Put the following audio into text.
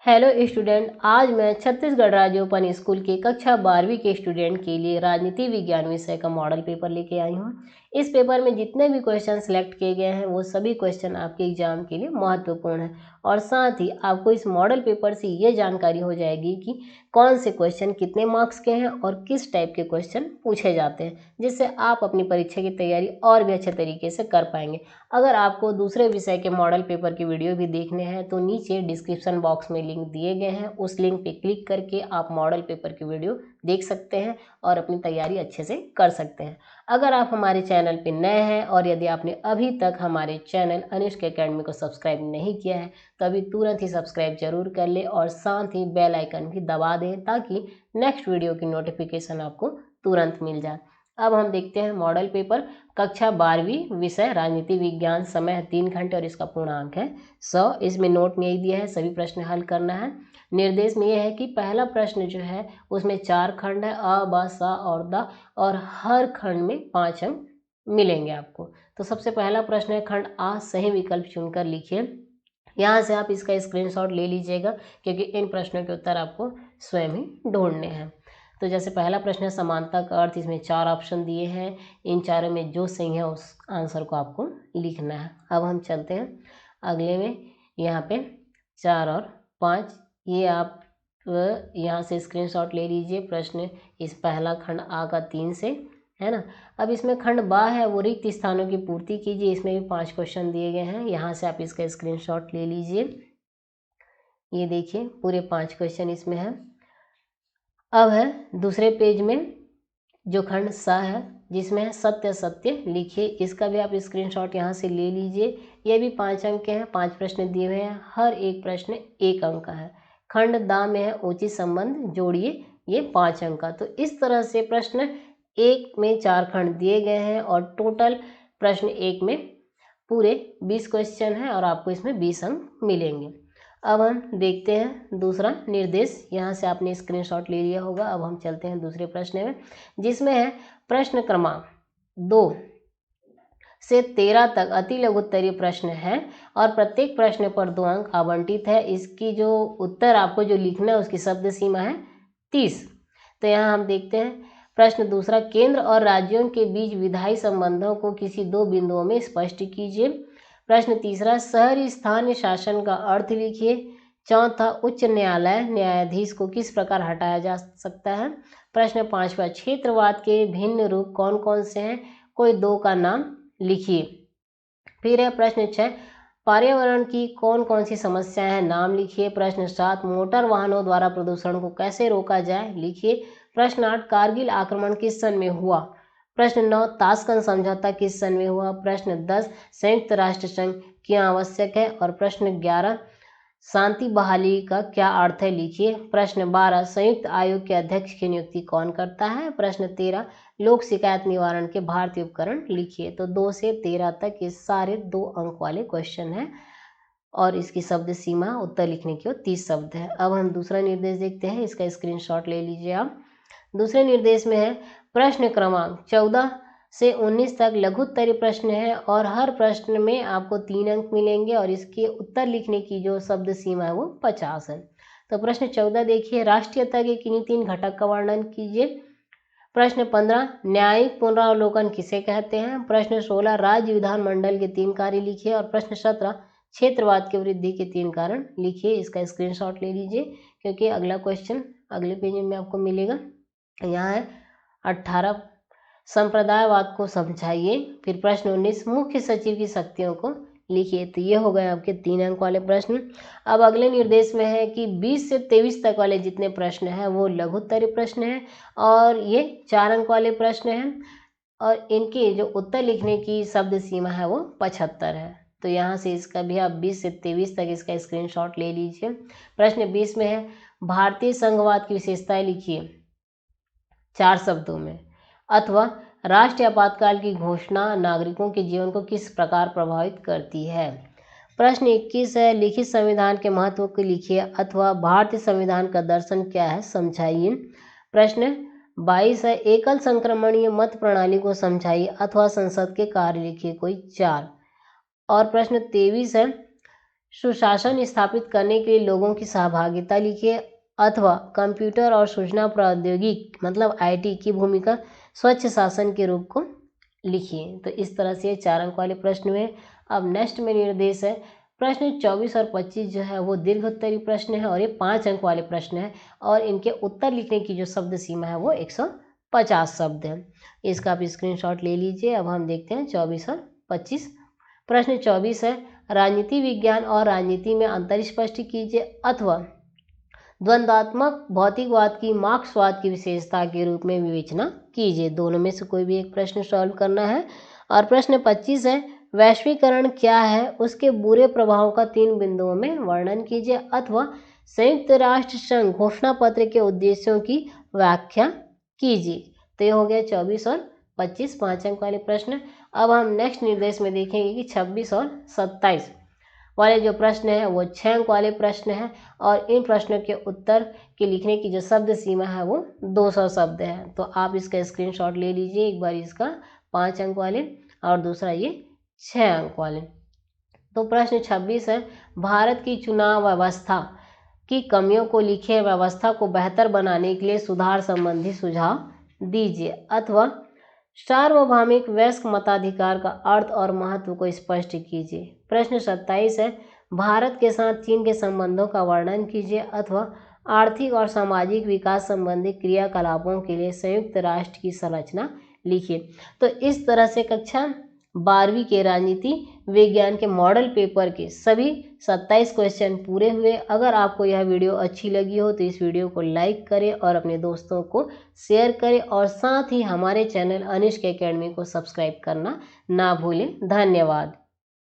Hello student, आज मैं छत्तीसगढ़ राज्य ओपन स्कूल के कक्षा 12वीं के स्टूडेंट के लिए राजनीति विज्ञान विषय का मॉडल पेपर लेके आई हूँ। इस पेपर में जितने भी क्वेश्चन सिलेक्ट किए गए हैं वो सभी क्वेश्चन आपके एग्जाम के लिए महत्वपूर्ण है और साथ ही आपको इस मॉडल पेपर से ये जानकारी हो जाएगी कि कौन से क्वेश्चन कितने मार्क्स के हैं और किस टाइप के क्वेश्चन पूछे जाते हैं, जिससे आप अपनी परीक्षा की तैयारी और भी अच्छे तरीके से कर पाएंगे। अगर आपको दूसरे विषय के मॉडल पेपर की वीडियो भी देखने हैं तो नीचे डिस्क्रिप्शन बॉक्स में लिंक दिए गए हैं, उस लिंक पे क्लिक करके आप मॉडल पेपर की वीडियो देख सकते हैं और अपनी तैयारी अच्छे से कर सकते हैं। अगर आप हमारे चैनल पे नए हैं और यदि आपने अभी तक हमारे चैनल अनुष्क एकेडमी को सब्सक्राइब नहीं किया है तो अभी तुरंत ही सब्सक्राइब जरूर कर ले और साथ ही बेल आइकन भी दबा दें ताकि नेक्स्ट वीडियो की नोटिफिकेशन आपको तुरंत मिल जाए। अब हम देखते हैं मॉडल पेपर कक्षा 12वीं विषय राजनीति विज्ञान। समय है 3 घंटे और इसका पूर्णांक है 100। इसमें नोट में यही दिया है, सभी प्रश्न हल करना है। निर्देश में यह है कि पहला प्रश्न जो है उसमें 4 खंड है, अ ब स और द, और हर खंड में 5 अंक मिलेंगे आपको। तो सबसे पहला प्रश्न है खंड आ, सही विकल्प चुनकर लिखिए। यहाँ से आप इसका स्क्रीनशॉट ले लीजिएगा क्योंकि इन प्रश्नों के उत्तर आपको स्वयं ही ढूंढने हैं। तो जैसे पहला प्रश्न है समानता का अर्थ, इसमें 4 ऑप्शन दिए हैं, इन चारों में जो सही है उस आंसर को आपको लिखना है। अब हम चलते हैं अगले में। यहाँ पे 4 और 5 ये आप यहाँ से स्क्रीनशॉट ले लीजिए। प्रश्न इस पहला खंड आ का 3 से है ना। अब इसमें खंड बा है वो रिक्त स्थानों की पूर्ति कीजिए, इसमें भी 5 क्वेश्चन दिए गए हैं। यहाँ से आप इसका स्क्रीनशॉट ले लीजिए। ये देखिए पूरे 5 क्वेश्चन इसमें है। अब है दूसरे पेज में जो खंड सा है जिसमें है सत्य सत्य लिखिए, इसका भी आप स्क्रीनशॉट यहाँ से ले लीजिए। ये भी 5 अंक के हैं, 5 प्रश्न दिए हुए हैं, हर एक प्रश्न 1 अंक का है। खंड दा में है उचित संबंध जोड़िए, ये 5 अंक का। तो इस तरह से प्रश्न 1 में 4 खंड दिए गए हैं और टोटल प्रश्न 1 में पूरे 20 क्वेश्चन हैं और आपको इसमें 20 अंक मिलेंगे। अब हम देखते हैं दूसरा निर्देश, यहाँ से आपने स्क्रीनशॉट ले लिया होगा। अब हम चलते हैं दूसरे प्रश्न में जिसमें है प्रश्न क्रमांक 2 से 13 तक अति लघु उत्तरीय प्रश्न है और प्रत्येक प्रश्न पर 2 अंक आवंटित है। इसकी जो उत्तर आपको जो लिखना है उसकी शब्द सीमा है 30। तो यहाँ हम देखते हैं प्रश्न दूसरा, केंद्र और राज्यों के बीच विधायी संबंधों को किसी 2 बिंदुओं में स्पष्ट कीजिए। प्रश्न तीसरा, शहरी स्थानीय शासन का अर्थ लिखिए। चौथा, उच्च न्यायालय न्यायाधीश को किस प्रकार हटाया जा सकता है। प्रश्न पांचवा, क्षेत्रवाद के भिन्न रूप कौन कौन से हैं, कोई 2 का नाम लिखिए। फिर है प्रश्न 6, पर्यावरण की कौन कौन सी समस्याएं हैं, नाम लिखिए। प्रश्न 7, मोटर वाहनों द्वारा प्रदूषण को कैसे रोका जाए, लिखिए। प्रश्न 8, कारगिल आक्रमण किस सन में हुआ। प्रश्न 9, ताशकंद समझौता किस सन में हुआ। प्रश्न 10, संयुक्त राष्ट्र संघ क्यों आवश्यक है। और प्रश्न 11, शांति बहाली का क्या अर्थ है, लिखिए। प्रश्न 12, संयुक्त आयोग के अध्यक्ष की नियुक्ति कौन करता है। प्रश्न 13, लोक शिकायत निवारण के भारतीय उपकरण लिखिए। तो 2 से 13 तक ये सारे 2 अंक वाले क्वेश्चन हैं और इसकी शब्द सीमा उत्तर लिखने की 30 शब्द है। अब हम दूसरा निर्देश देखते हैं, इसका स्क्रीनशॉट ले लीजिए आप। दूसरे निर्देश में है प्रश्न क्रमांक 14 से 19 तक लघु उत्तरीय प्रश्न है और हर प्रश्न में आपको 3 अंक मिलेंगे और इसके उत्तर लिखने की जो शब्द सीमा है वो 50 है। तो प्रश्न 14 देखिए, राष्ट्रीयता के किन्हीं 3 घटक का वर्णन कीजिए। प्रश्न 15, न्यायिक पुनरावलोकन किसे कहते हैं। प्रश्न 16, राज्य विधानमंडल के 3 कार्य लिखिए। और प्रश्न 17, क्षेत्रवाद की वृद्धि के 3 कारण लिखिए। इसका स्क्रीनशॉट ले लीजिए क्योंकि अगला क्वेश्चन अगले पेज में आपको मिलेगा। यहाँ है 18, संप्रदायवाद को समझाइए। फिर प्रश्न 19, मुख्य सचिव की शक्तियों को लिखिए। तो ये हो गए आपके 3 अंक वाले प्रश्न। अब अगले निर्देश में है कि 20 से 23 तक वाले जितने प्रश्न हैं वो लघु उत्तरीय प्रश्न हैं और ये 4 अंक वाले प्रश्न हैं और इनके जो उत्तर लिखने की शब्द सीमा है वो 75 है। तो यहाँ से इसका भी आप 20 से 23 तक इसका स्क्रीनशॉट ले लीजिए। प्रश्न 20 में है भारतीय संघवाद की विशेषताएं लिखिए 4 शब्दों में। अथवा राष्ट्रीय आपातकाल की घोषणा नागरिकों के जीवन को किस प्रकार प्रभावित करती है। प्रश्न 21 है, लिखित संविधान के महत्व को लिखिए। अथवा भारतीय संविधान का दर्शन क्या है, समझाइए। प्रश्न 22 है, एकल संक्रमणीय मत प्रणाली को समझाइए। अथवा संसद के कार्य लिखिए कोई 4। और प्रश्न 23 है, सुशासन स्थापित करने के लिए लोगों की सहभागिता लिखिए, अथवा कंप्यूटर और सूचना प्रौद्योगिकी मतलब IT की भूमिका स्वच्छ शासन के रूप को लिखिए। तो इस तरह से ये 4 अंक वाले प्रश्न हुए। अब नेक्स्ट में निर्देश है, प्रश्न 24 और 25 जो है वो दीर्घ उत्तरीय प्रश्न है और ये 5 अंक वाले प्रश्न है और इनके उत्तर लिखने की जो शब्द सीमा है वो 150 शब्द है। इसका आप स्क्रीनशॉट ले लीजिए। अब हम देखते हैं 24 और 25। प्रश्न 24 है, राजनीति विज्ञान और राजनीति में अंतर स्पष्ट कीजिए, अथवा द्वंद्वात्मक भौतिकवाद की मार्क्सवाद की विशेषता के रूप में विवेचना कीजिए। दोनों में से कोई भी एक प्रश्न सॉल्व करना है। और प्रश्न 25 है, वैश्वीकरण क्या है, उसके बुरे प्रभावों का 3 बिंदुओं में वर्णन कीजिए, अथवा संयुक्त राष्ट्र संघ घोषणा पत्र के उद्देश्यों की व्याख्या कीजिए। तो ये हो गया 24 और 25 5 अंक वाले प्रश्न। अब हम नेक्स्ट निर्देश में देखेंगे कि 26 और 27 वाले जो प्रश्न है वो 6 अंक वाले प्रश्न हैं और इन प्रश्नों के उत्तर के लिखने की जो शब्द सीमा है वो 200 शब्द है। तो आप इसका स्क्रीनशॉट ले लीजिए, एक बार इसका 5 अंक वाले और दूसरा ये 6 अंक वाले। तो प्रश्न 26 है, भारत की चुनाव व्यवस्था की कमियों को लिखे, व्यवस्था को बेहतर बनाने के लिए सुधार संबंधी सुझाव दीजिए, अथवा सार्वभौमिक वयस्क मताधिकार का अर्थ और महत्व को स्पष्ट कीजिए। प्रश्न 27 है, भारत के साथ चीन के संबंधों का वर्णन कीजिए, अथवा आर्थिक और सामाजिक विकास संबंधी क्रियाकलापों के लिए संयुक्त राष्ट्र की संरचना लिखिए। तो इस तरह से कक्षा 12वीं के राजनीति विज्ञान के मॉडल पेपर के सभी 27 क्वेश्चन पूरे हुए। अगर आपको यह वीडियो अच्छी लगी हो तो इस वीडियो को लाइक करें और अपने दोस्तों को शेयर करें और साथ ही हमारे चैनल अनिष्क एकेडमी को सब्सक्राइब करना ना भूलें। धन्यवाद।